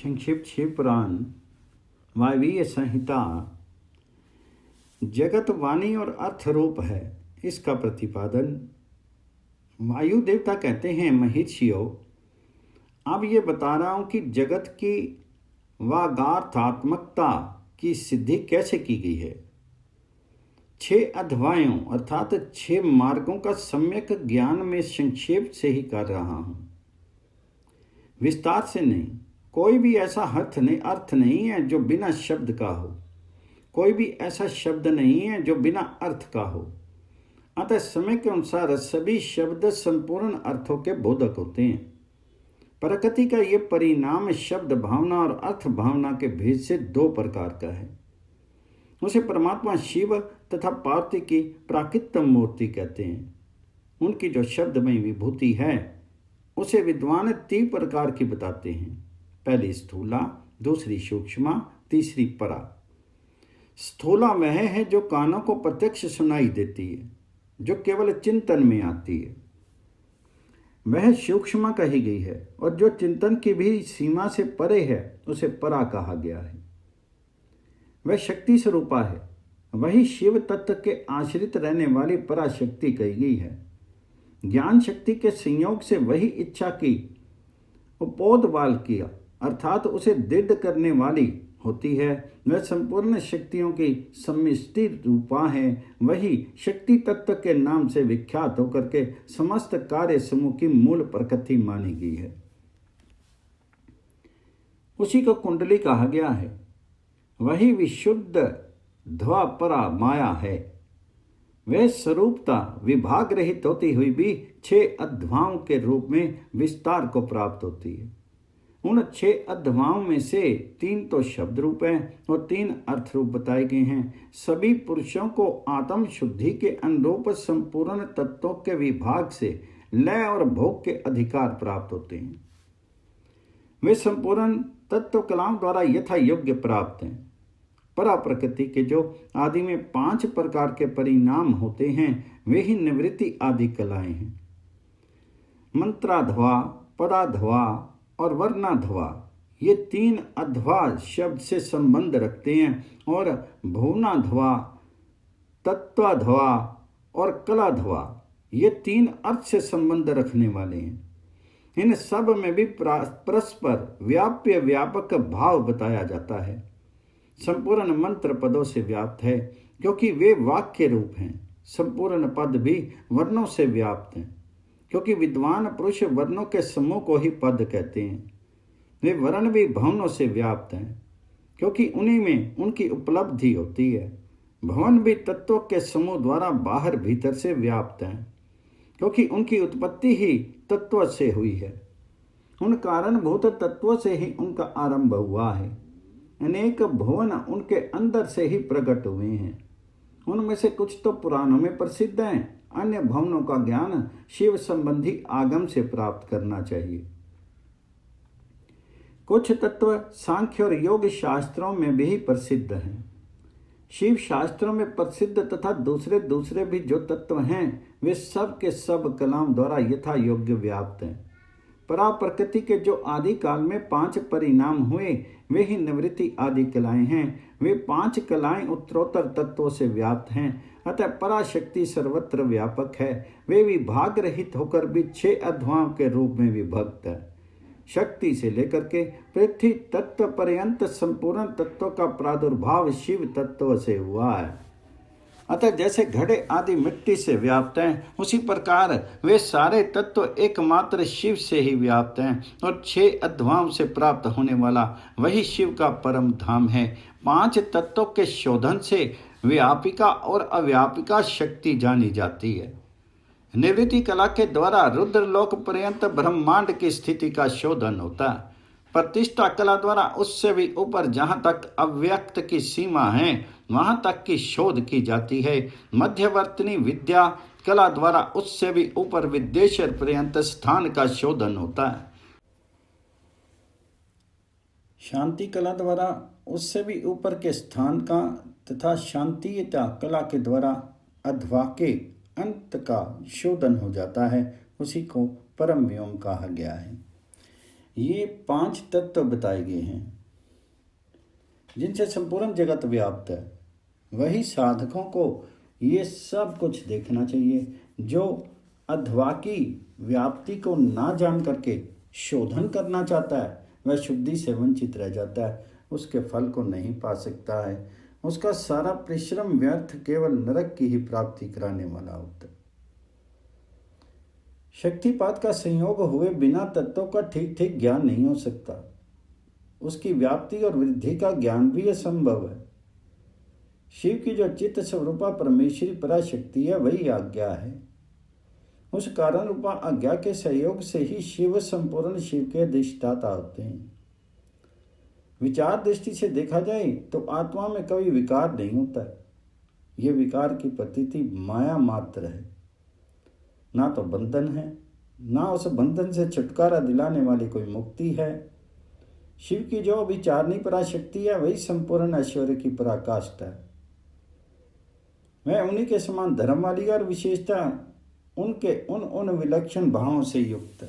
संक्षिप्त शिव पुराण वायवीय संहिता जगत वाणी और अर्थ रूप है। इसका प्रतिपादन वायु देवता कहते हैं, महिषियों, अब ये बता रहा हूँ कि जगत की वागार्थात्मकता की सिद्धि कैसे की गई है। 6 अध्यायों अर्थात 6 मार्गों का सम्यक ज्ञान में संक्षेप से ही कर रहा हूँ, विस्तार से नहीं। कोई भी ऐसा अर्थ नहीं है जो बिना शब्द का हो, कोई भी ऐसा शब्द नहीं है जो बिना अर्थ का हो। अतः समय के अनुसार सभी शब्द संपूर्ण अर्थों के बोधक होते हैं। प्रकृति का ये परिणाम शब्द भावना और अर्थ भावना के भेद से 2 प्रकार का है। उसे परमात्मा शिव तथा पार्वती की प्राकृत मूर्ति कहते हैं। उनकी जो शब्दमय विभूति है उसे विद्वान 3 प्रकार की बताते हैं। पहली स्थूला, दूसरी सूक्ष्मा, तीसरी परा। स्थूला वह है जो कानों को प्रत्यक्ष सुनाई देती है, जो केवल चिंतन में आती है, वह सूक्ष्म कही गई है, और जो चिंतन की भी सीमा से परे है उसे परा कहा गया है। वह शक्ति स्वरूपा है, वही शिव तत्व के आश्रित रहने वाली पराशक्ति कही गई है। ज्ञान शक्ति के संयोग से वही इच्छा की उपोदवाल किया अर्थात उसे दृढ़ करने वाली होती है। वह संपूर्ण शक्तियों की सम्मिष्टि रूपा है, वही शक्ति तत्व के नाम से विख्यात होकर के समस्त कार्य समूह की मूल प्रकृति मानी गई है। उसी को कुंडली कहा गया है। वही विशुद्ध ध्वापरा माया है। वह स्वरूपता विभाग रहित होती हुई भी 6 अध्यायों के रूप में विस्तार को प्राप्त होती है। उन 6 अध्यायों में से 3 तो शब्द रूप हैं और 3 अर्थ रूप बताए गए हैं। सभी पुरुषों को आत्म शुद्धि के अनुरूप संपूर्ण तत्वों के विभाग से लय और भोग के अधिकार प्राप्त होते हैं। वे संपूर्ण तत्व कलाओं द्वारा यथा योग्य प्राप्त हैं। परा प्रकृति के जो आदि में 5 प्रकार के परिणाम होते हैं वे ही निवृत्ति आदि कलाएं हैं। मंत्राध्वा, पदाध्वा और वर्णाध्वा ये 3 अध्वा शब्द से संबंध रखते हैं, और भुवनाध्वा, तत्वाध्वा और कलाध्वा ये 3 अर्थ से संबंध रखने वाले हैं। इन सब में भी परस्पर व्याप्य व्यापक भाव बताया जाता है। संपूर्ण मंत्र पदों से व्याप्त है क्योंकि वे वाक्य रूप हैं। संपूर्ण पद भी वर्णों से व्याप्त हैं क्योंकि विद्वान पुरुष वर्णों के समूह को ही पद कहते हैं। वे वर्ण भी भवनों से व्याप्त हैं क्योंकि उन्हीं में उनकी उपलब्धि होती है। भवन भी तत्वों के समूह द्वारा बाहर भीतर से व्याप्त हैं क्योंकि उनकी उत्पत्ति ही तत्व से हुई है। उन कारणभूत तत्वों से ही उनका आरंभ हुआ है। अनेक भवन उनके अंदर से ही प्रकट हुए हैं। उनमें से कुछ तो पुराणों में प्रसिद्ध हैं, अन्य भवनों का ज्ञान शिव संबंधी आगम से प्राप्त करना चाहिए। कुछ तत्व सांख्य और योग शास्त्रों में भी प्रसिद्ध हैं। शिव शास्त्रों में प्रसिद्ध तथा दूसरे भी जो तत्व हैं वे सब के सब कलाओं द्वारा यथा योग्य व्याप्त हैं। परा प्रकृति के जो आदि काल में 5 परिणाम हुए वे ही निवृत्ति आदि कलाएं हैं। वे 5 कलाएं उत्तरोत्तर तत्वों से व्याप्त हैं। अतः पराशक्ति सर्वत्र व्यापक है। वे विभाग रहित होकर भी 6 अध्यायों के रूप में विभक्त है। शक्ति से लेकर के पृथ्वी तत्व पर्यंत संपूर्ण तत्वों का प्रादुर्भाव शिव तत्व से हुआ है। अतः जैसे घड़े आदि मिट्टी से व्याप्त हैं उसी प्रकार वे सारे तत्व एकमात्र शिव से ही व्याप्त हैं, और 6 अध्यायों से प्राप्त होने वाला वही शिव का परम धाम है। 5 तत्वों के शोधन से व्यापिका और अव्यापिका शक्ति जानी जाती है। निवृत्ति कला के द्वारा रुद्रलोक पर्यंत ब्रह्मांड की स्थिति का शोधन होता है। प्रतिष्ठा कला द्वारा उससे भी ऊपर जहाँ तक अव्यक्त की सीमा है वहाँ तक की शोध की जाती है। मध्यवर्ती विद्या कला द्वारा उससे भी ऊपर विद्येश्वर पर्यंत स्थान का शोधन होता है। शांति कला द्वारा उससे भी ऊपर के स्थान का तथा शांतियता कला के द्वारा अध्वा के अंत का शोधन हो जाता है। उसी को परम व्योम कहा गया है। ये 5 तत्व बताए गए हैं जिनसे संपूर्ण जगत व्याप्त है। वही साधकों को ये सब कुछ देखना चाहिए। जो अध्वा की व्याप्ति को ना जान करके शोधन करना चाहता है वह शुद्धि से वंचित रह जाता है, उसके फल को नहीं पा सकता है। उसका सारा परिश्रम व्यर्थ केवल नरक की ही प्राप्ति कराने वाला होता है। शक्तिपात का संयोग हुए बिना तत्वों का ठीक ठीक ज्ञान नहीं हो सकता। उसकी व्याप्ति और वृद्धि का ज्ञान भी असंभव है। शिव की जो चित्त स्वरूपा परमेश्वरी पराशक्ति है वही आज्ञा है। उस कारण रूपा आज्ञा के सहयोग से ही शिव संपूर्ण शिव के अधिष्ठाता होते हैं। विचार दृष्टि से देखा जाए तो आत्मा में कभी विकार नहीं होता। ये विकार की प्रतीति माया मात्र है, ना तो बंधन है, ना उस बंधन से छुटकारा दिलाने वाली कोई मुक्ति है। शिव की जो विचारनी पराशक्ति है वही संपूर्ण ऐश्वर्य की पराकाष्ठा है। वह उन्हीं के समान धर्म वाली और विशेषता उनके उन विलक्षण भावों से युक्त है।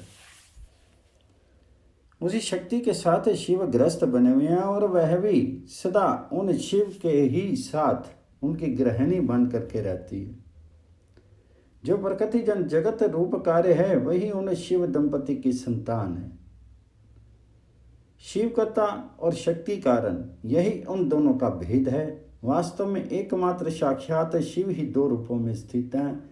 उसी शक्ति के साथ शिव ग्रस्त बने हुए हैं और वह भी सदा उन शिव के ही साथ उनकी गृहिणी बन करके रहती है। जो प्रकृति जन जगत रूप कार्य है वही उन शिव दंपति की संतान है। शिवकर्ता और शक्ति कारण यही उन दोनों का भेद है। वास्तव में एकमात्र साक्षात शिव ही 2 रूपों में स्थित हैं।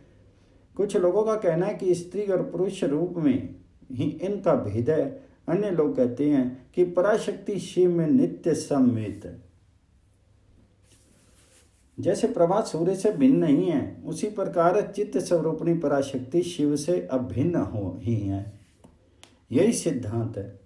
कुछ लोगों का कहना है कि स्त्री और पुरुष रूप में ही इनका भेद है। अन्य लोग कहते हैं कि पराशक्ति शिव में नित्य सम्मिलित है। जैसे प्रभा सूर्य से भिन्न नहीं है, उसी प्रकार चित्त स्वरूपणी पराशक्ति शिव से अभिन्न हो ही है। यही सिद्धांत है।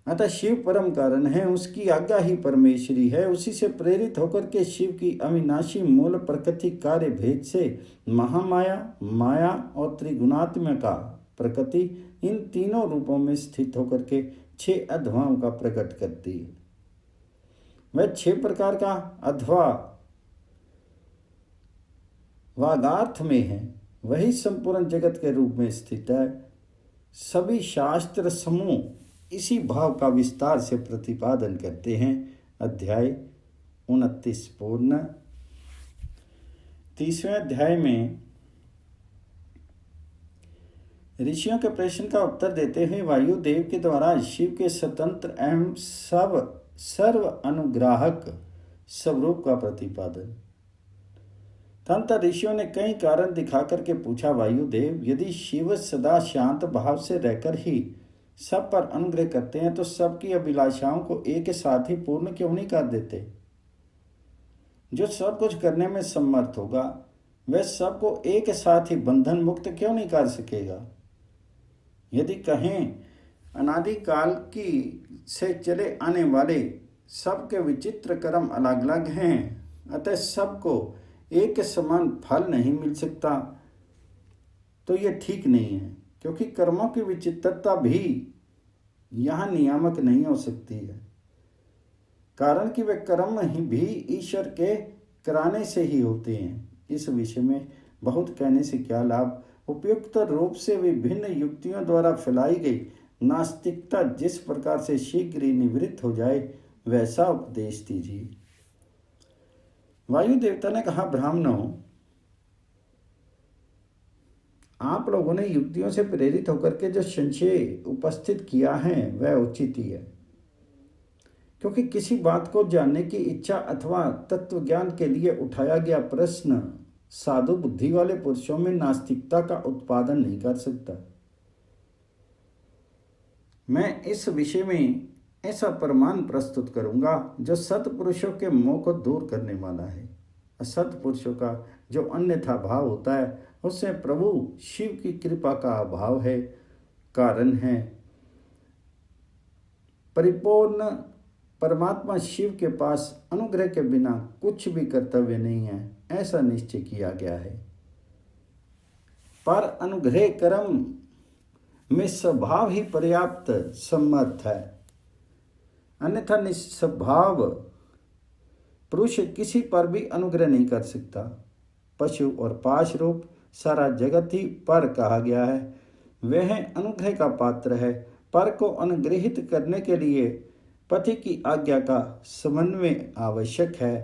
अतः शिव परम कारण है, उसकी आज्ञा ही परमेश्वरी है। उसी से प्रेरित होकर के शिव की अविनाशी मूल प्रकृति कार्य भेद से महामाया, माया और त्रिगुणात्मिका प्रकृति इन तीनों रूपों में स्थित होकर के 6 अध्वाओं का प्रकट करती है। वह 6 प्रकार का अध्वा वागार्थ में है, वही संपूर्ण जगत के रूप में स्थित है। सभी शास्त्र समूह इसी भाव का विस्तार से प्रतिपादन करते हैं। अध्याय 29 पूर्ण। 30वें अध्याय में ऋषियों के प्रश्न का उत्तर देते हुए वायुदेव के द्वारा शिव के स्वतंत्र एवं सर्व अनुग्राहक स्वरूप का प्रतिपादन। तंत्र ऋषियों ने कई कारण दिखा करके पूछा, वायुदेव यदि शिव सदा शांत भाव से रहकर ही सब पर अनुग्रह करते हैं तो सबकी अभिलाषाओं को एक साथ ही पूर्ण क्यों नहीं कर देते? जो सब कुछ करने में समर्थ होगा वह सबको एक साथ ही बंधन मुक्त क्यों नहीं कर सकेगा? यदि कहें अनादिकाल की से चले आने वाले सबके विचित्र कर्म अलग अलग हैं, अतः सबको एक समान फल नहीं मिल सकता, तो यह ठीक नहीं है, क्योंकि कर्मों की विचित्रता भी यहाँ नियामक नहीं हो सकती है। कारण कि वे कर्म ही भी ईश्वर के कराने से ही होते हैं। इस विषय में बहुत कहने से क्या लाभ। उपयुक्त रूप से विभिन्न युक्तियों द्वारा फैलाई गई नास्तिकता जिस प्रकार से शीघ्र ही निवृत्त हो जाए वैसा उपदेश दीजिए। वायु देवता ने कहा, ब्राह्मणों, आप लोगों ने युक्तियों से प्रेरित होकर के जो संशय उपस्थित किया है वह उचित ही है, क्योंकि किसी बात को जानने की इच्छा अथवा तत्व ज्ञान के लिए उठाया गया प्रश्न साधु बुद्धि वाले पुरुषों में नास्तिकता का उत्पादन नहीं कर सकता। मैं इस विषय में ऐसा प्रमाण प्रस्तुत करूंगा जो सत्पुरुषों के मोह को दूर करने वाला है। असत पुरुषों का जो अन्यथा भाव होता है उससे प्रभु शिव की कृपा का अभाव है, कारण है। परिपूर्ण परमात्मा शिव के पास अनुग्रह के बिना कुछ भी कर्तव्य नहीं है, ऐसा निश्चय किया गया है। पर अनुग्रह कर्म में स्वभाव ही पर्याप्त समर्थ है, अन्यथा निस्वभाव पुरुष किसी पर भी अनुग्रह नहीं कर सकता। पशु और पाश रूप सारा जगत ही पर कहा गया है। वह अनुग्रह का पात्र है। पर को अनुग्रहित करने के लिए पति की आज्ञा का समन्वय आवश्यक है।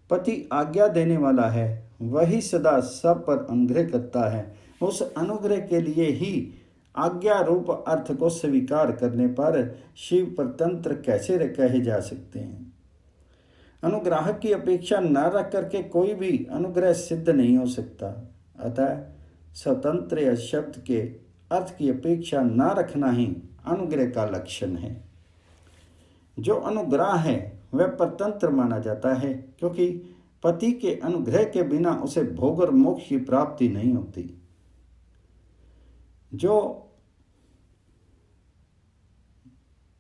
पति आज्ञा देने वाला है, वही सदा सब पर अनुग्रह करता है। उस अनुग्रह के लिए ही आज्ञा रूप अर्थ को स्वीकार करने पर शिव परतंत्र कैसे कहे जा सकते हैं। अनुग्राहक की अपेक्षा न रख करके कोई भी अनुग्रह सिद्ध नहीं हो सकता। अतः स्वतंत्र शब्द के अर्थ की अपेक्षा न रखना ही अनुग्रह का लक्षण है। जो अनुग्रह है वह परतंत्र माना जाता है, क्योंकि पति के अनुग्रह के बिना उसे भोग और मोक्ष की प्राप्ति नहीं होती। जो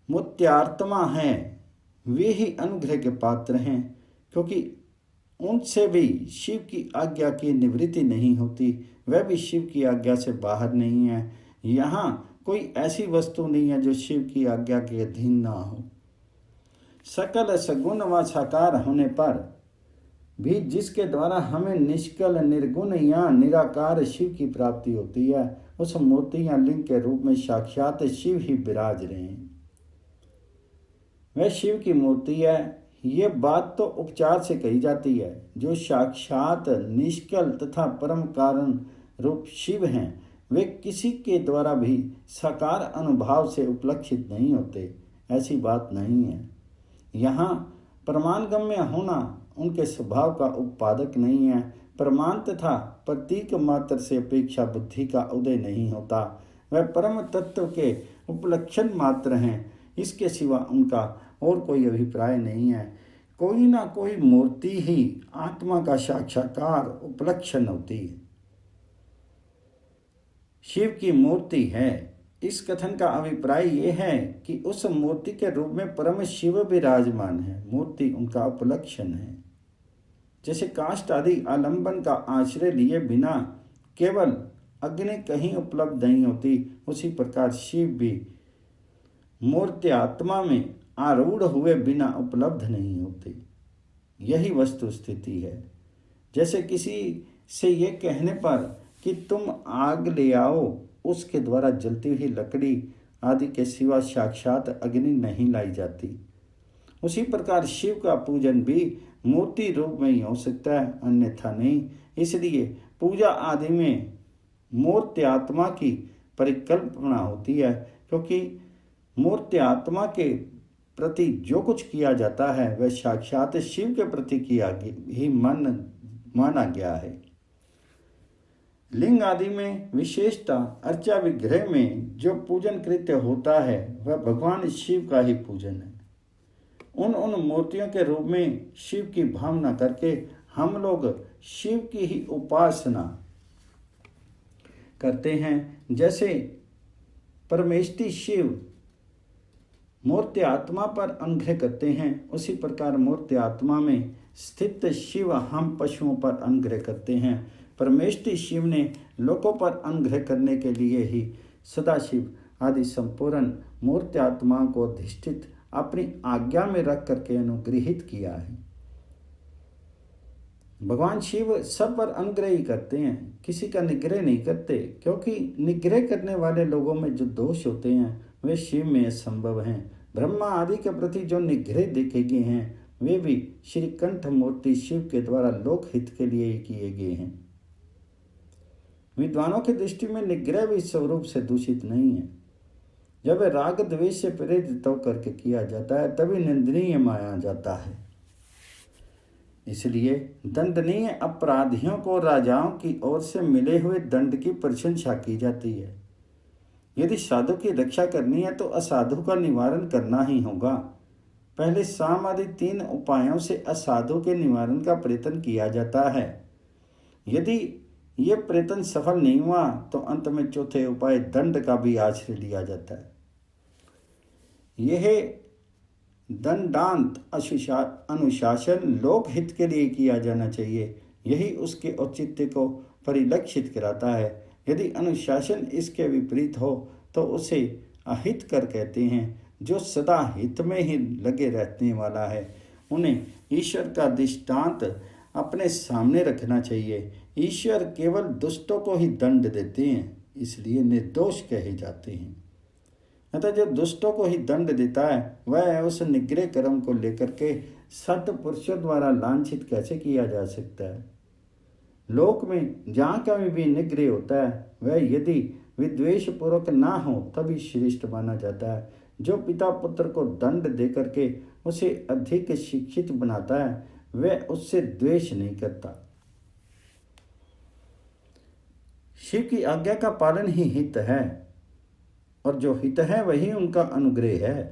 मुत्यात्मा है वे ही अनुग्रह के पात्र हैं, क्योंकि उनसे भी शिव की आज्ञा की निवृत्ति नहीं होती। वह भी शिव की आज्ञा से बाहर नहीं है। यहाँ कोई ऐसी वस्तु नहीं है जो शिव की आज्ञा के अधीन ना हो। सकल सगुण व साकार होने पर भी जिसके द्वारा हमें निष्कल निर्गुण या निराकार शिव की प्राप्ति होती है, उस मूर्ति या लिंग के रूप में साक्षात शिव ही विराज रहे हैं। वह शिव की मूर्ति है। ये बात तो उपचार से कही जाती है। जो साक्षात निष्कल तथा परम कारण रूप शिव हैं, वे किसी के द्वारा भी साकार अनुभाव से उपलक्षित नहीं होते, ऐसी बात नहीं है। यहाँ प्रमाणगम्य होना उनके स्वभाव का उत्पादक नहीं है। प्रमाण तथा प्रतीक मात्र से अपेक्षा बुद्धि का उदय नहीं होता। वह परम तत्व के उपलक्षण मात्र हैं, इसके सिवा उनका और कोई अभिप्राय नहीं है। कोई ना कोई मूर्ति ही आत्मा का साक्षात्कार उपलक्षण होती है। शिव की मूर्ति है, इस कथन का अभिप्राय यह है कि उस मूर्ति के रूप में परम शिव विराजमान है। मूर्ति उनका उपलक्षण है। जैसे काष्ठ आदि आलंबन का आश्रय लिए बिना केवल अग्नि कहीं उपलब्ध नहीं होती, उसी प्रकार शिव भी मूर्ति आत्मा में आरूढ़ हुए बिना उपलब्ध नहीं होते। यही वस्तु स्थिति है। जैसे किसी से ये कहने पर कि तुम आग ले आओ, उसके द्वारा जलती हुई लकड़ी आदि के सिवा साक्षात अग्नि नहीं लाई जाती। उसी प्रकार शिव का पूजन भी मूर्ति रूप में ही हो सकता है, अन्यथा नहीं। इसलिए पूजा आदि में मूर्ति आत्मा की परिकल्पना होती है, क्योंकि मूर्ति आत्मा के प्रति जो कुछ किया जाता है वह साक्षात शिव के प्रति किया ही माना गया है। लिंग आदि में विशेषता अर्चा विग्रह में जो पूजन कृत्य होता है वह भगवान शिव का ही पूजन है। उन मूर्तियों के रूप में शिव की भावना करके हम लोग शिव की ही उपासना करते हैं। जैसे परमेष्टि शिव मूर्ति आत्मा पर अनुग्रह करते हैं, उसी प्रकार मूर्ति आत्मा में स्थित शिव हम पशुओं पर अनुग्रह करते हैं। परमेष्टि शिव ने लोकों पर अनुग्रह करने के लिए ही सदाशिव आदि संपूर्ण मूर्ति आत्माओं को अधिष्ठित अपनी आज्ञा में रख करके अनुग्रहित किया है। भगवान शिव सब पर अनुग्रह ही करते हैं, किसी का निग्रह नहीं करते, क्योंकि निग्रह करने वाले लोगों में जो दोष होते हैं वे शिव में असंभव हैं। ब्रह्मा आदि के प्रति जो निग्रह देखे गए हैं वे भी श्री कंठ मूर्ति शिव के द्वारा लोकहित के लिए ही किए गए हैं। विद्वानों की दृष्टि में निग्रह भी स्वरूप से दूषित नहीं है। जब वह राग द्वेष से प्रेरित होकर के किया जाता है तभी निंदनीय माना जाता है। इसलिए दंडनीय अपराधियों को राजाओं की ओर से मिले हुए दंड की प्रशंसा की जाती है। यदि साधु की रक्षा करनी है तो असाधु का निवारण करना ही होगा। पहले साम आदि 3 उपायों से असाधु के निवारण का प्रयत्न किया जाता है। यदि ये प्रयत्न सफल नहीं हुआ तो अंत में चौथे उपाय दंड का भी आश्रय लिया जाता है। यह दंडांत अनुशासन लोकहित के लिए किया जाना चाहिए, यही उसके औचित्य को परिलक्षित कराता है। यदि अनुशासन इसके विपरीत हो तो उसे अहित कर कहते हैं। जो सदा हित में ही लगे रहने वाला है उन्हें ईश्वर का दृष्टांत अपने सामने रखना चाहिए। ईश्वर केवल दुष्टों को ही दंड देते हैं, इसलिए निर्दोष कहे जाते हैं। अतः जो दुष्टों को ही दंड देता है वह उस निग्रह कर्म को लेकर के सत्पुरुषों द्वारा लांछित कैसे किया जा सकता है। लोक में जहाँ कभी भी निग्रह होता है वह यदि विद्वेष पूर्वक ना हो तभी श्रेष्ठ माना जाता है। जो पिता पुत्र को दंड दे करके उसे अधिक शिक्षित बनाता है वह उससे द्वेष नहीं करता। शिव की आज्ञा का पालन ही हित है और जो हित है वही उनका अनुग्रह है।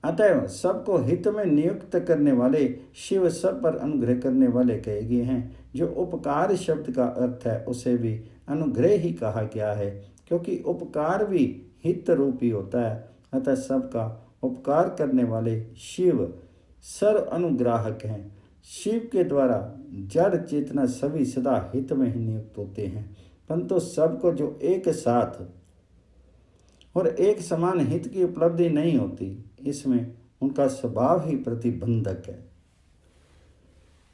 अतएव सबको हित में नियुक्त करने वाले शिव सब पर अनुग्रह करने वाले कहे गए हैं। जो उपकार शब्द का अर्थ है उसे भी अनुग्रह ही कहा गया है, क्योंकि उपकार भी हित रूपी होता है। अतः सबका उपकार करने वाले शिव सर्व अनुग्राहक हैं। शिव के द्वारा जड़ चेतना सभी सदा हित में ही नियुक्त होते हैं, परंतु सबको जो एक साथ और एक समान हित की उपलब्धि नहीं होती, इसमें उनका स्वभाव ही प्रतिबंधक है।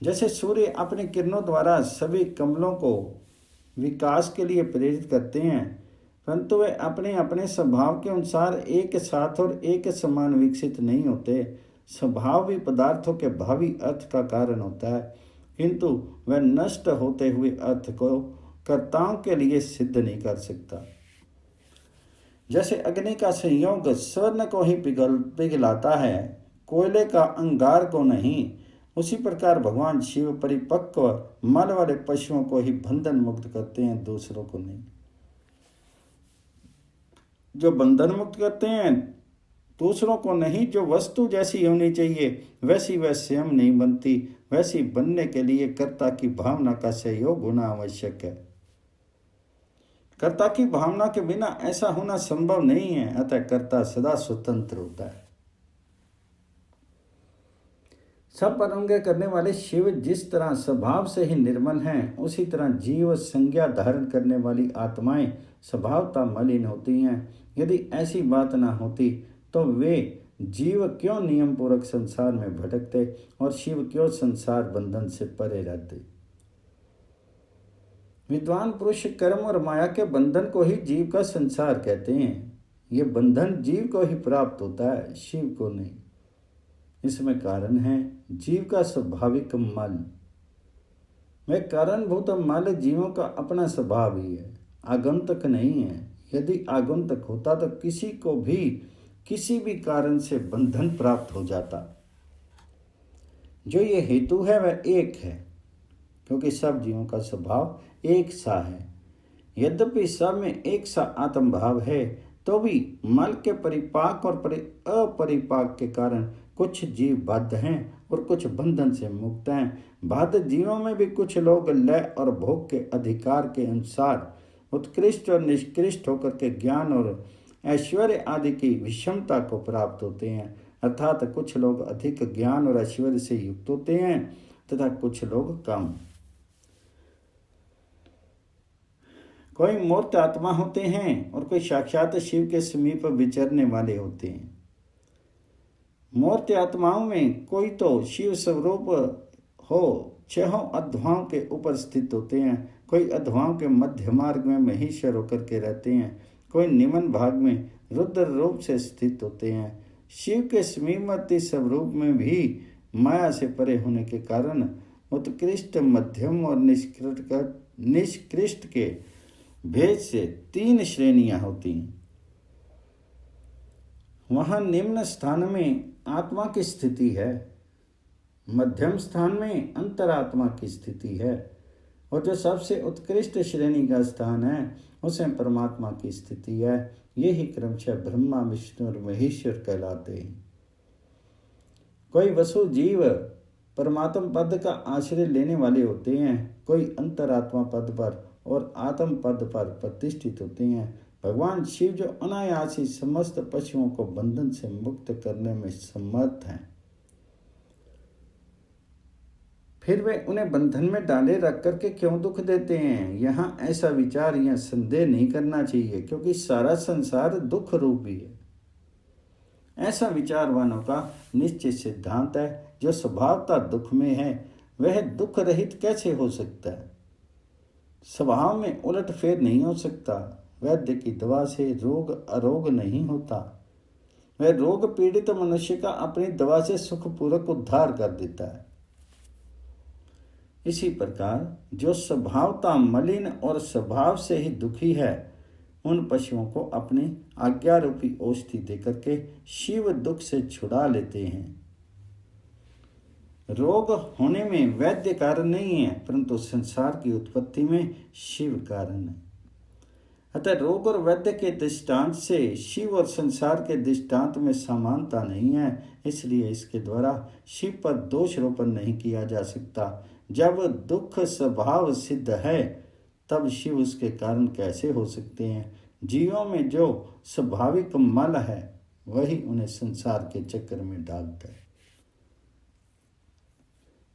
जैसे सूर्य अपने किरणों द्वारा सभी कमलों को विकास के लिए प्रेरित करते हैं, परंतु वे अपने अपने स्वभाव के अनुसार एक साथ और एक समान विकसित नहीं होते। स्वभाव भी पदार्थों के भावी अर्थ का कारण होता है, किंतु वह नष्ट होते हुए अर्थ को कर्ताओं के लिए सिद्ध नहीं कर सकता। जैसे अग्नि का संयोग स्वर्ण को ही पिघलाता है, कोयले का अंगार को नहीं, उसी प्रकार भगवान शिव परिपक्व मल वाले पशुओं को ही बंधन मुक्त करते हैं, दूसरों को नहीं। जो बंधन मुक्त करते हैं दूसरों को नहीं, जो वस्तु जैसी होनी चाहिए वैसी वह स्वयं नहीं बनती, वैसी बनने के लिए कर्ता की भावना का सहयोग होना आवश्यक है। कर्ता की भावना के बिना ऐसा होना संभव नहीं है। अतः कर्ता सदा स्वतंत्र होता है। सब पर अनुग्रह करने वाले शिव जिस तरह स्वभाव से ही निर्मल हैं, उसी तरह जीव संज्ञा धारण करने वाली आत्माएं स्वभावतः मलिन होती हैं। यदि ऐसी बात ना होती तो वे जीव क्यों नियम पूर्वक संसार में भटकते और शिव क्यों संसार बंधन से परे रहते। विद्वान पुरुष कर्म और माया के बंधन को ही जीव का संसार कहते हैं। ये बंधन जीव को ही प्राप्त होता है, शिव को नहीं। इसमें कारण है जीव का स्वाभाविक मल। वह कारणभूत मल जीवों का अपना स्वभाव ही है, आगंतुक नहीं है। यदि आगंतुक होता तो किसी को भी किसी भी कारण से बंधन प्राप्त हो जाता। जो ये हेतु है वह एक है, क्योंकि सब जीवों का स्वभाव एक सा है। यद्यपि सब में एक सा आत्म भाव है, तो भी मल के परिपाक और अपरिपाक के कारण कुछ जीव बाध्य हैं और कुछ बंधन से मुक्त हैं। बाध्य जीवों में भी कुछ लोग लय और भोग के अधिकार के अनुसार उत्कृष्ट और निष्कृष्ट होकर के ज्ञान और ऐश्वर्य आदि की विषमता को प्राप्त होते हैं। अर्थात कुछ लोग अधिक ज्ञान और ऐश्वर्य से युक्त होते हैं तथा कुछ लोग कम। कोई मूर्त आत्मा होते हैं और कोई साक्षात शिव के समीप विचरने वाले होते हैं। मूर्त आत्माओं में कोई तो शिव स्वरूप हो छहों अध्वाओं के ऊपर स्थित होते हैं, कोई अध्वाओं के मध्य मार्ग में महेश्वर होकर के रहते हैं, कोई निम्न भाग में रुद्र रूप से स्थित होते हैं। शिव के समीपवर्ती स्वरूप में भी माया से परे होने के कारण उत्कृष्ट, मध्यम और निष्कृष्ट के भेद से 3 श्रेणियां होती हैं। वहां निम्न स्थान में आत्मा की स्थिति है, मध्यम स्थान में अंतरात्मा की स्थिति है, और जो सबसे उत्कृष्ट श्रेणी का स्थान है उसमें परमात्मा की स्थिति है। यही क्रमशः ब्रह्मा, विष्णु और महेश्वर कहलाते हैं। कोई वसु जीव परमात्म पद का आश्रय लेने वाले होते हैं, कोई अंतरात्मा पद पर और आत्म पद पर प्रतिष्ठित होते हैं। भगवान शिव जो अनायास ही समस्त पशुओं को बंधन से मुक्त करने में समर्थ हैं, फिर वे उन्हें बंधन में डाले रख करके क्यों दुख देते हैं। यहाँ ऐसा विचार या संदेह नहीं करना चाहिए, क्योंकि सारा संसार दुख रूप ही है। ऐसा विचारवानों का निश्चित सिद्धांत है, जो स्वभावतः दुख में है वह दुख रहित कैसे हो सकता है। स्वभाव में उलट फेर नहीं हो सकता। वैद्य की दवा से रोग अरोग नहीं होता, वह रोग पीड़ित मनुष्य का अपनी दवा से सुखपूर्वक उद्धार कर देता है। इसी प्रकार जो स्वभावतः मलिन और स्वभाव से ही दुखी है, उन पशुओं को अपनी आज्ञा रूपी औषधि देकर के शिव दुख से छुड़ा लेते हैं। रोग होने में वैद्य कारण नहीं है, परंतु संसार की उत्पत्ति में शिव कारण है। अतः रोग और वैद्य के दृष्टांत से शिव और संसार के दृष्टांत में समानता नहीं है, इसलिए इसके द्वारा शिव पर दोषारोपण नहीं किया जा सकता। जब दुख स्वभाव सिद्ध है, तब शिव उसके कारण कैसे हो सकते हैं? जीवों में जो स्वाभाविक मल है, वही उन्हें संसार के चक्कर में डालता है।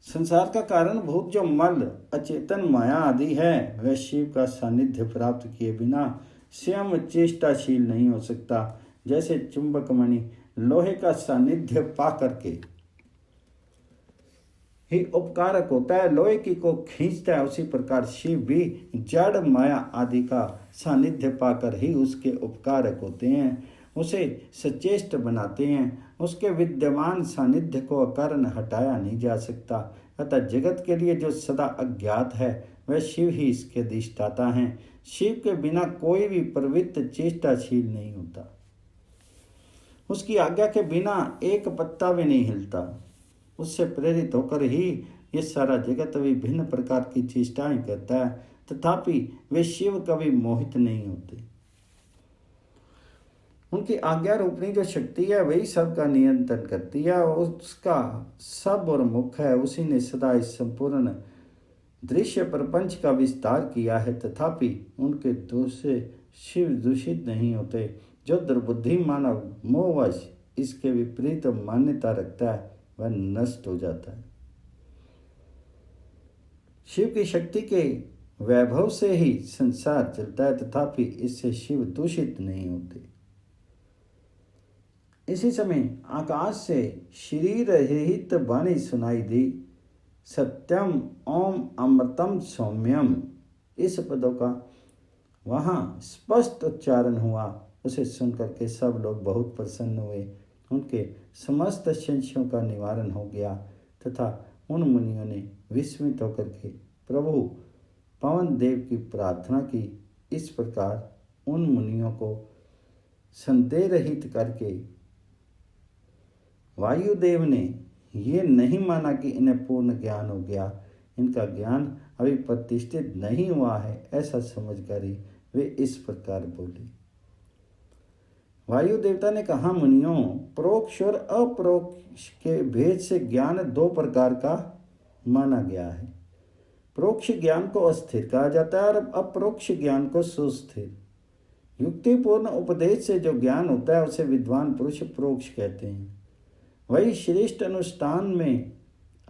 संसार का कारण भूत जो मल अचेतन माया आदि है, वह शिव का सानिध्य प्राप्त किए बिना स्वयं चेष्टाशील नहीं हो सकता। जैसे चुंबक मणि लोहे का सानिध्य पा करके ही उपकारक होता है, लोहे की को खींचता है, उसी प्रकार शिव भी जड़ माया आदि का सानिध्य पाकर ही उसके उपकारक होते हैं, उसे सचेष्ट बनाते हैं। उसके विद्यमान सानिध्य को अकारण हटाया नहीं जा सकता। अतः जगत के लिए जो सदा अज्ञात है, वह शिव ही इसके अधिष्ठाता हैं। शिव के बिना कोई भी प्रवृत्त चेष्टाशील नहीं होता, उसकी आज्ञा के बिना एक पत्ता भी नहीं हिलता। उससे प्रेरित होकर ही ये सारा जगत विभिन्न प्रकार की चेष्टाएं करता है, तथापि वे शिव कभी मोहित नहीं होते। उनकी आज्ञा रूपणी जो शक्ति है, वही सबका नियंत्रण करती है, उसका सब और मुख है। उसी ने सदा इस संपूर्ण दृश्य प्रपंच का विस्तार किया है, तथापि उनके दोष से शिव दूषित नहीं होते। जो दुर्बुद्धि मानव मोहवश इसके विपरीत मान्यता रखता है, वह नष्ट हो जाता है। शिव की शक्ति के वैभव से ही संसार चलता है, तथापि इससे शिव दूषित नहीं होते। इसी समय आकाश से शरीर रहित वाणी सुनाई दी, सत्यम ओम अमृतम सौम्यम। इस पदों का वहाँ स्पष्ट उच्चारण हुआ। उसे सुनकर के सब लोग बहुत प्रसन्न हुए। उनके समस्त संशयों का निवारण हो गया तथा उन मुनियों ने विस्मित होकर के प्रभु पवन देव की प्रार्थना की। इस प्रकार उन मुनियों को संदेह रहित करके वायुदेव ने ये नहीं माना कि इन्हें पूर्ण ज्ञान हो गया, इनका ज्ञान अभी प्रतिष्ठित नहीं हुआ है, ऐसा समझकर ही वे इस प्रकार बोले। वायु देवता ने कहा, मुनियों, प्रोक्ष और अप्रोक्ष के भेद से ज्ञान दो प्रकार का माना गया है। प्रोक्ष ज्ञान को अस्थिर कहा जाता है और अप्रोक्ष ज्ञान को सुस्थिर। युक्तिपूर्ण उपदेश से जो ज्ञान होता है, उसे विद्वान पुरुष प्रोक्ष कहते हैं। वही श्रेष्ठ अनुष्ठान में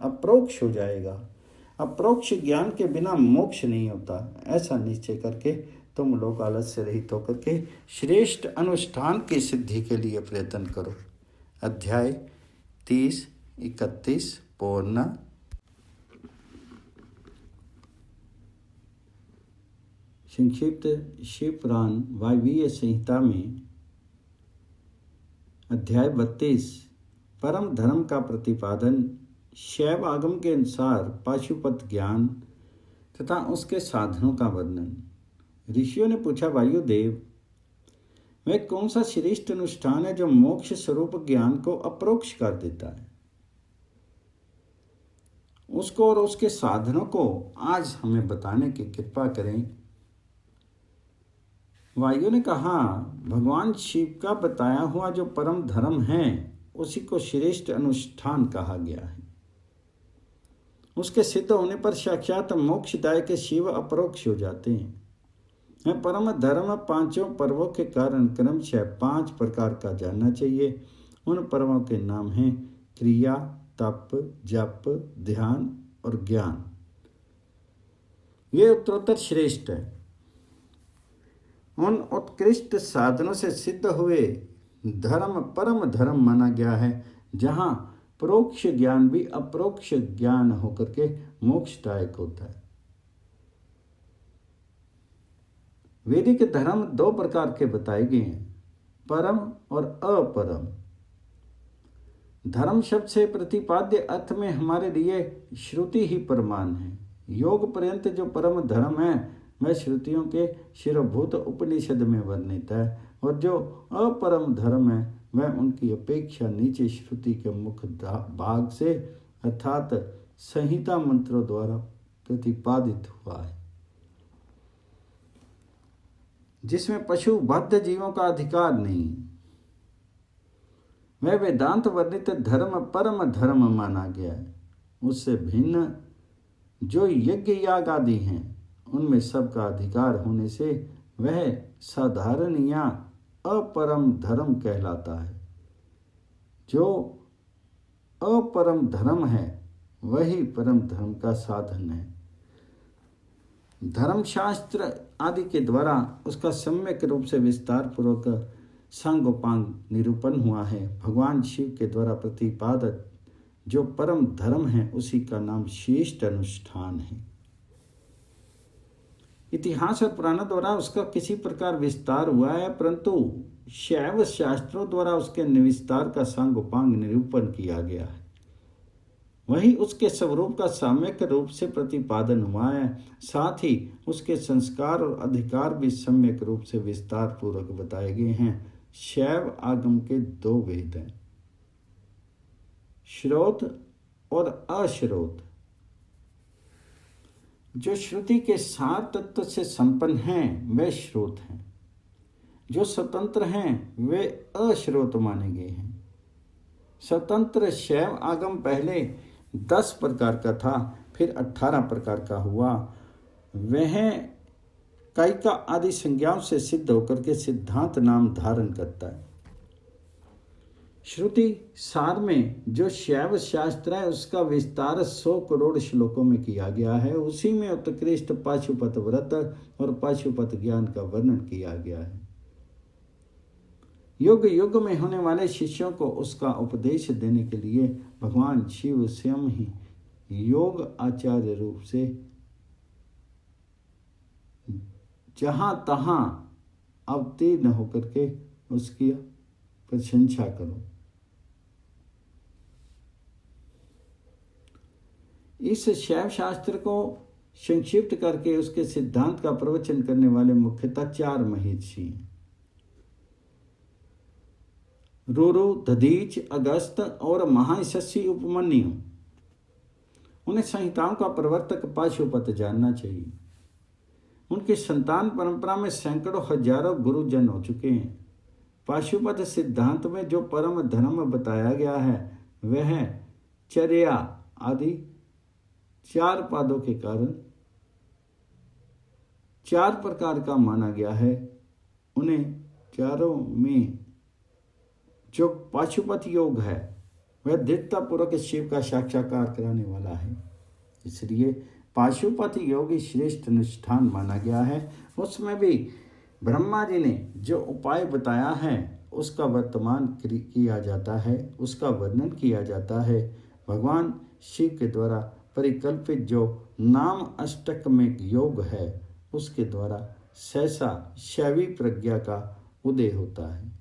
अप्रोक्ष हो जाएगा। अप्रोक्ष ज्ञान के बिना मोक्ष नहीं होता। ऐसा निश्चय करके तुम लोग आलस्य रहित होकर के श्रेष्ठ अनुष्ठान की सिद्धि के लिए प्रयत्न करो। अध्याय 30-31 पूर्ण। संक्षिप्त शिव पुराण वायवीय संहिता में अध्याय 32 परम धर्म का प्रतिपादन, शैव आगम के अनुसार पाशुपत ज्ञान तथा उसके साधनों का वर्णन। ऋषियों ने पूछा, वायुदेव, वह कौन सा श्रेष्ठ अनुष्ठान है जो मोक्ष स्वरूप ज्ञान को अप्रोक्ष कर देता है? उसको और उसके साधनों को आज हमें बताने की कृपा करें। वायु ने कहा, भगवान शिव का बताया हुआ जो परम धर्म है, उसी को श्रेष्ठ अनुष्ठान कहा गया है। उसके सिद्ध होने पर साक्षात मोक्षदायक शिव अप्रोक्ष हो जाते हैं। परम धर्म पांचों पर्वों के कारण क्रमशः 5 प्रकार का जानना चाहिए। उन पर्वों के नाम हैं क्रिया, तप, जप, ध्यान और ज्ञान। ये उत्तरोत्तर श्रेष्ठ है। उन उत्कृष्ट साधनों से सिद्ध हुए धर्म परम धर्म माना गया है, जहाँ परोक्ष ज्ञान भी अप्रोक्ष ज्ञान होकर के मोक्षदायक होता है। वैदिक धर्म दो प्रकार के बताए गए हैं, परम और अपरम। धर्म शब्द से प्रतिपाद्य अर्थ में हमारे लिए श्रुति ही प्रमाण है। योग पर्यंत जो परम धर्म है वह श्रुतियों के शिरोभूत उपनिषद में वर्णित है, और जो अपरम धर्म है वह उनकी अपेक्षा नीचे श्रुति के मुख्य भाग से अर्थात संहिता मंत्रों द्वारा प्रतिपादित हुआ है, जिसमें पशु बद्ध जीवों का अधिकार नहीं। वह वेदांत वर्णित धर्म परम धर्म माना गया है। उससे भिन्न जो यज्ञ याग आदि हैं उनमें सबका अधिकार होने से वह साधारण या अपरम धर्म कहलाता है। जो अपरम धर्म है वही परम धर्म का साधन है। धर्मशास्त्र आदि के द्वारा उसका सम्यक रूप से विस्तार पूर्वक सांगोपांग निरूपण हुआ है। भगवान शिव के द्वारा प्रतिपादित जो परम धर्म है उसी का नाम श्रेष्ठ अनुष्ठान है। इतिहास और पुराणों द्वारा उसका किसी प्रकार विस्तार हुआ है, परंतु शैव शास्त्रों द्वारा उसके निविस्तार का सांगोपांग निरूपण किया गया है। वही उसके स्वरूप का सम्यक रूप से प्रतिपादन हुआ है। साथ ही उसके संस्कार और अधिकार भी सम्यक रूप से विस्तार पूर्वक बताए गए हैं। शैव आगम के दो वेद हैं, श्रोत और अश्रोत। जो श्रुति के सार तत्व से संपन्न हैं वे श्रोत हैं, जो स्वतंत्र हैं वे अश्रोत माने गए हैं। स्वतंत्र शैव आगम पहले 10 प्रकार का था, फिर 18 प्रकार का हुआ। वह कायिका आदि संज्ञाओं से सिद्ध होकर के सिद्धांत नाम धारण करता है। श्रुति सार में जो शैव शास्त्र है उसका विस्तार 100 करोड़ श्लोकों में किया गया है। उसी में उत्कृष्ट पाशुपत व्रत और पाशुपत ज्ञान का वर्णन किया गया है। युग युग में होने वाले शिष्यों को उसका उपदेश देने के लिए भगवान शिव स्वयं ही योग आचार्य रूप से जहां तहां अवतीर्ण होकर के उसकी प्रशंसा करो। इस शैव शास्त्र को संक्षिप्त करके उसके सिद्धांत का प्रवचन करने वाले मुख्यतः 4 महर्षि हैं, रुरु, दधीच, अगस्त और महायशस्वी उपमन्यु। उन्हें संहिताओं का प्रवर्तक पाशुपत जानना चाहिए। उनकी संतान परंपरा में सैकड़ों हजारों गुरुजन हो चुके हैं। पाशुपत सिद्धांत में जो परम धर्म बताया गया है वह चर्या आदि 4 पादों के कारण 4 प्रकार का माना गया है। उन्हें चारों में जो पाशुपत योग है वह दृढ़तापूर्वक शिव का साक्षात्कार कराने वाला है, इसलिए पाशुपत योग ही श्रेष्ठ अनुष्ठान माना गया है। उसमें भी ब्रह्मा जी ने जो उपाय बताया है उसका वर्तमान किया जाता है, उसका वर्णन किया जाता है। भगवान शिव के द्वारा परिकल्पित जो नाम अष्टक में योग है उसके द्वारा सहसा शैवी प्रज्ञा का उदय होता है।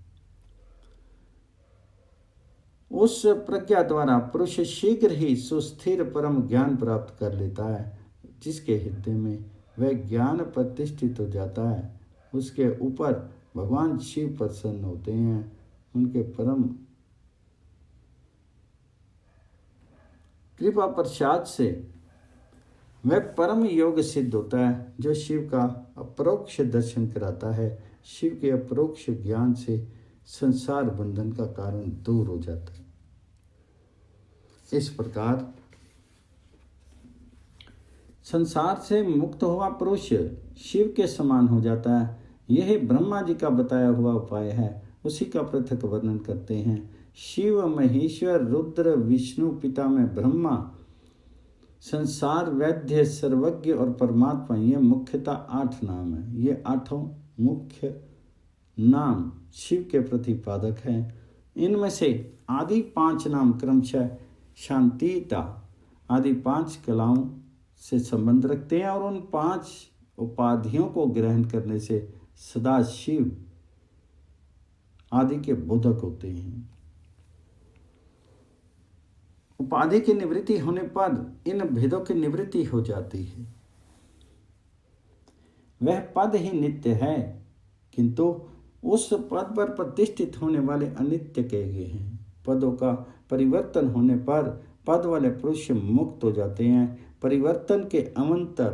उस प्रज्ञा द्वारा पुरुष शीघ्र ही सुस्थिर परम ज्ञान प्राप्त कर लेता है, जिसके हृदय में वह ज्ञान प्रतिष्ठित हो जाता है। उसके ऊपर भगवान शिव प्रसन्न होते हैं। उनके परम कृपा प्रसाद से वह परम योग सिद्ध होता है, जो शिव का अपरोक्ष दर्शन कराता है। शिव के अपरोक्ष ज्ञान से संसार बंधन का कारण दूर हो जाता है। इस प्रकार संसार से मुक्त हुआ पुरुष शिव के समान हो जाता है। यही ब्रह्मा जी का बताया हुआ उपाय है, उसी का पृथक वर्णन करते हैं। शिव, महेश्वर, रुद्र, विष्णु, पिता में ब्रह्मा, संसार, वैद्य, सर्वज्ञ और परमात्मा, ये मुख्यतः 8 नाम हैं। ये 8 मुख्य नाम शिव के प्रतिपादक हैं। इनमें से आदि 5 नाम क्रमशः शांतिता आदि 5 कलाओं से संबंध रखते हैं और उन 5 उपाधियों को ग्रहण करने से सदा शिव आदि के बोधक होते हैं। उपाधि की निवृत्ति होने पर इन भेदों की निवृत्ति हो जाती है। वह पद ही नित्य है, किंतु उस पद पर प्रतिष्ठित होने वाले अनित्य कहे गए हैं। पदों का परिवर्तन होने पर पद वाले पुरुष मुक्त हो जाते हैं। परिवर्तन के अनंतर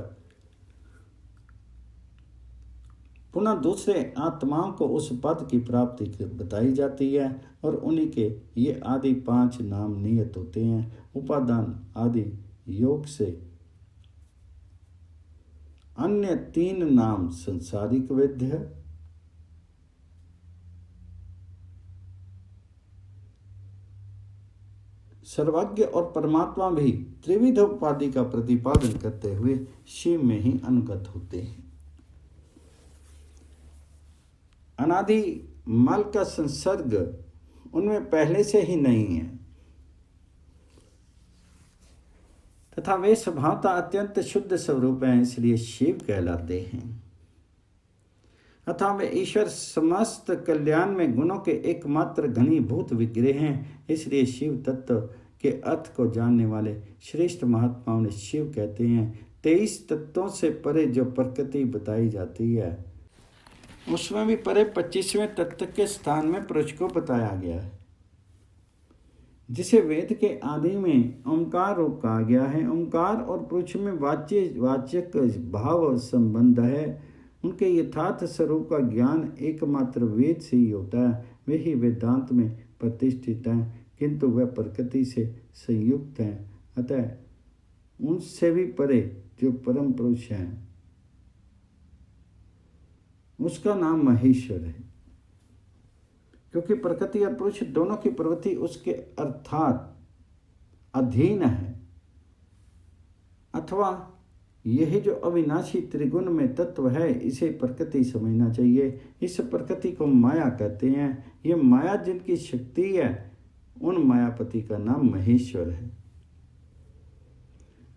पुनः दूसरे आत्माओं को उस पद की प्राप्ति बताई जाती है और उन्हीं के ये आदि 5 नाम नियत होते हैं। उपादान आदि योग से अन्य 3 नाम संसारिक वेद्य है, सर्वज्ञ और परमात्मा भी त्रिविध उपाधि का प्रतिपादन करते हुए शिव में ही अनुगत होते हैं। अनादि मल का संसर्ग उनमें पहले से ही नहीं है तथा वे स्वभावतः अत्यंत शुद्ध स्वरूप हैं, इसलिए शिव कहलाते हैं। अतः वे ईश्वर समस्त कल्याण में गुणों के एकमात्र घनीभूत विग्रह हैं, इसलिए शिव तत्व के अर्थ को जानने वाले श्रेष्ठ महात्माओं ने शिव कहते हैं। 23 तत्वों से परे जो प्रकृति बताई जाती है उसमें भी परे 25वें तत्व के स्थान में पुरुष को बताया गया है, जिसे वेद के आदि में ओंकार रूप कहा गया है। ओंकार और पुरुष में वाचक भाव संबंध है। उनके यथार्थ स्वरूप का ज्ञान एकमात्र वेद से ही होता है। वे ही वेदांत में प्रतिष्ठित हैं, किंतु वह प्रकृति से संयुक्त हैं। अतः उनसे भी परे जो परम पुरुष हैं उसका नाम महेश्वर है, क्योंकि प्रकृति और पुरुष दोनों की प्रवृत्ति उसके अर्थात अधीन है। अथवा यह जो अविनाशी त्रिगुण में तत्व है इसे प्रकृति समझना चाहिए। इस प्रकृति को माया कहते हैं। यह माया जिनकी शक्ति है उन मायापति का नाम महेश्वर है।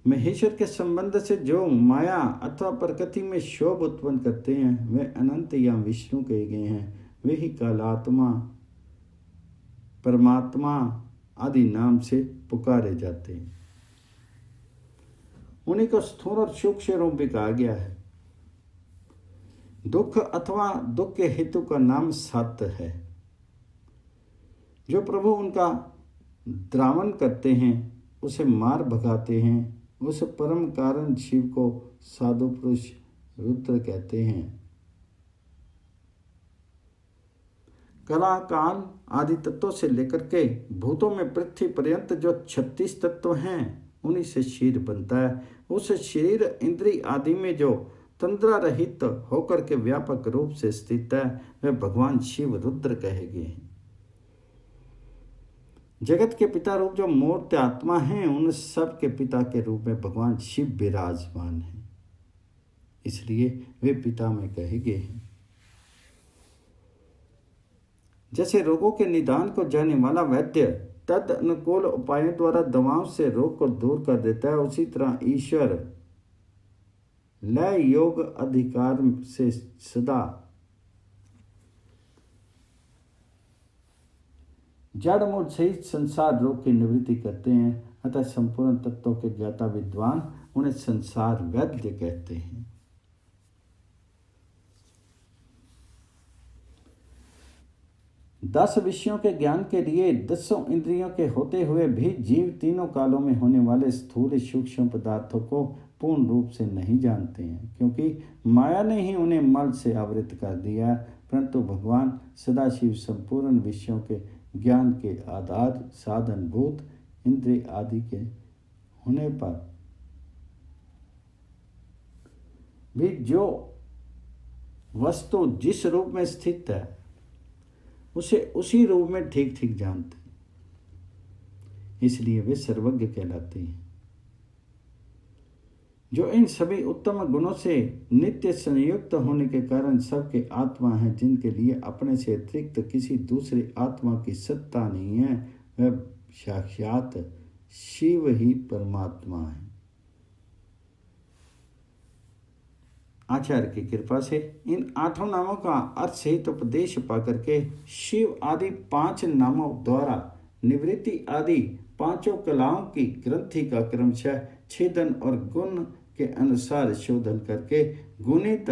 महेश्वर के संबंध से जो माया अथवा प्रकृति में शोभ उत्पन्न करते हैं वे अनंत या विष्णु कहे गए हैं। वे ही कालात्मा परमात्मा आदि नाम से पुकारे जाते हैं। उन्हीं को स्थूल और सूक्ष्म रूप भी कहा गया है। दुख अथवा दुख के हेतु का नाम सत्य है। जो प्रभु उनका द्रावण करते हैं उसे मार भगाते हैं, उस परम कारण शिव को साधु पुरुष रुद्र कहते हैं। कला काल आदि तत्वों से लेकर के भूतों में पृथ्वी पर्यंत जो 36 तत्व हैं उन्हीं से शरीर बनता है। उस शरीर इंद्रिय आदि में जो तंद्रा रहित होकर के व्यापक रूप से स्थित है वह भगवान शिव रुद्र कहे गए हैं। जगत के पिता रूप जो मूर्त आत्मा हैं उन सब के पिता के रूप में भगवान शिव विराजमान हैं, इसलिए वे पिता में कहे गए हैं। जैसे रोगों के निदान को जानने वाला वैद्य तद अनुकूल उपायों द्वारा दवाओं से रोग को दूर कर देता है, उसी तरह ईश्वर लय योग अधिकार से सदा जड़ मूल सहित संसार रोग की निवृत्ति करते हैं। अतः संपूर्ण तत्वों के ज्ञाता विद्वान उन्हें संसार वैद्य कहते हैं। दस विषयों के ज्ञान के लिए 10 इंद्रियों के होते हुए भी जीव तीनों कालों में होने वाले स्थूल सूक्ष्म पदार्थों को पूर्ण रूप से नहीं जानते हैं, क्योंकि माया ने ही उन्हें मल से आवृत कर दिया। परंतु भगवान सदाशिव संपूर्ण विषयों के ज्ञान के आधार साधन भूत इंद्रिय आदि के होने पर भी जो वस्तु जिस रूप में स्थित है उसे उसी रूप में ठीक ठीक जानते हैं, इसलिए वे सर्वज्ञ कहलाते हैं। जो इन सभी उत्तम गुणों से नित्य संयुक्त होने के कारण सबके आत्मा हैं, जिनके लिए अपने से अतिरिक्त किसी दूसरी आत्मा की सत्ता नहीं है, वह साक्षात शिव ही परमात्मा है। आचार्य की कृपा से इन 8 नामों का अर्थ सहित उपदेश पा करके शिव आदि 5 नामों द्वारा निवृत्ति आदि 5 कलाओं की ग्रंथि का क्रमशः छेदन और गुण के अनुसार शोधन करके गुणित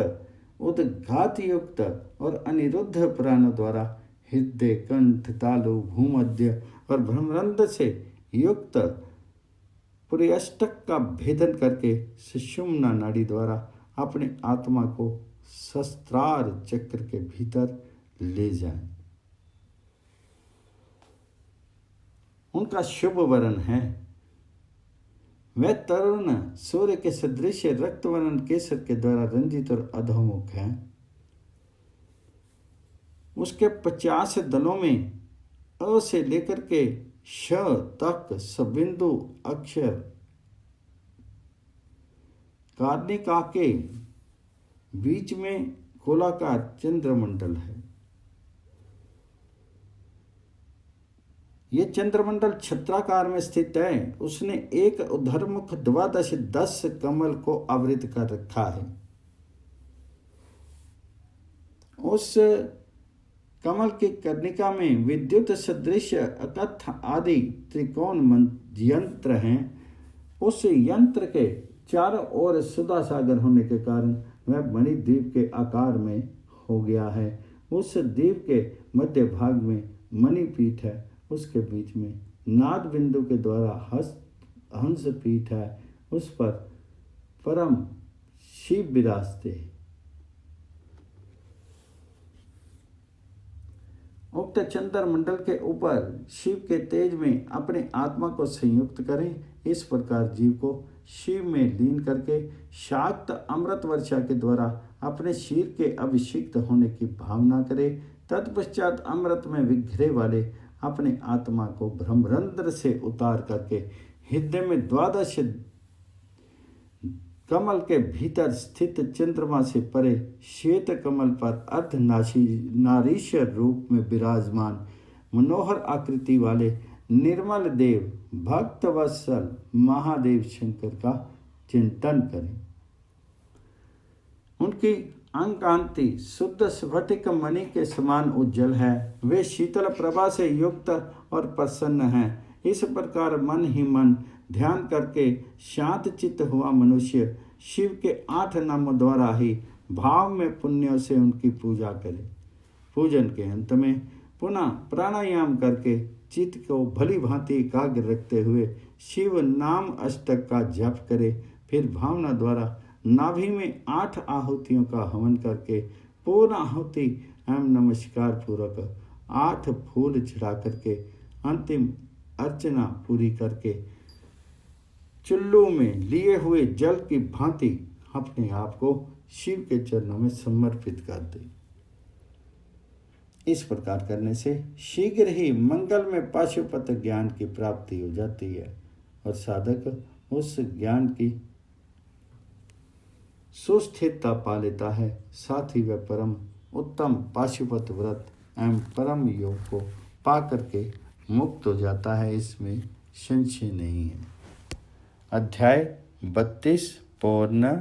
उद्घात युक्त और अनिरुद्ध प्राणों द्वारा हृदय कंठ तालु भूमध्य और भ्रमरंध्र से युक्त पुर्यष्टक का भेदन करके सुषुम्ना नाड़ी द्वारा अपने आत्मा को सहस्त्रार चक्र के भीतर ले जाएं। उनका शुभ वर्ण है, वह तरुण सूर्य के सदृश रक्त वर्ण केसर के द्वारा रंजित और अधोमुख है। उसके 50 दलों में अ से लेकर के श तक सबिंदु अक्षर कार्निका के बीच में गोलाकार चंद्रमंडल है। ये चंद्रमंडल छत्राकार में स्थित है। उसने एक उधरमुख 10 कमल को आवृत कर रखा है। उस कमल की कर्णिका में विद्युत सदृश अकथ आदि त्रिकोण यंत्र हैं। उस यंत्र के चारों ओर सुधा सागर होने के कारण वह मणिद्वीप के आकार में हो गया है। उस द्वीप के मध्य भाग में मणिपीठ है। उसके बीच में नाद बिंदु के द्वारा हंस पीठ है। उस पर परम शिव विराजते हैं। उक्त चंद्र मंडल के ऊपर शिव के तेज में अपने आत्मा को संयुक्त करें। इस प्रकार जीव को शिव में लीन करके शाक्त अमृत वर्षा के द्वारा अपने शीर के अभिषिक्त होने की भावना करे। तत्पश्चात अमृत में विघ्रे वाले अपने आत्मा को ब्रह्मरंध्र से उतार करके हृदय में 12 कमल के भीतर स्थित चंद्रमा से परे श्वेत कमल पर नारीश्वर रूप में विराजमान मनोहर आकृति वाले निर्मल देव भक्त वत्सल महादेव शंकर का चिंतन करें। उनकी अंकांति शुद्ध स्फटिक मणि के समान उज्जवल है। वे शीतल प्रभा से युक्त और प्रसन्न हैं। इस प्रकार मन ही मन ध्यान करके शांत चित्त हुआ मनुष्य शिव के 8 नामों द्वारा ही भाव में पुण्यों से उनकी पूजा करे। पूजन के अंत में पुनः प्राणायाम करके चित्त को भली भांति एकाग्र रखते हुए शिव नाम अष्टक का जप करे। फिर भावना द्वारा नाभि में 8 आहुतियों का हवन करके पूर्ण आहुति एवं नमस्कार पूर्वक 8 फूल चढ़ा करके अंतिम अर्चना पूरी करके चुल्लू में लिए हुए जल की भांति अपने आप को शिव के चरणों में समर्पित कर दे। इस प्रकार करने से शीघ्र ही मंगल में पाशुपत ज्ञान की प्राप्ति हो जाती है और साधक उस ज्ञान की सुस्थिरता पा लेता है। साथ ही वह परम उत्तम पाशुपत व्रत एवं परम योग को पा करके मुक्त हो जाता है। इसमें संशय नहीं है। अध्याय 32 पूर्ण।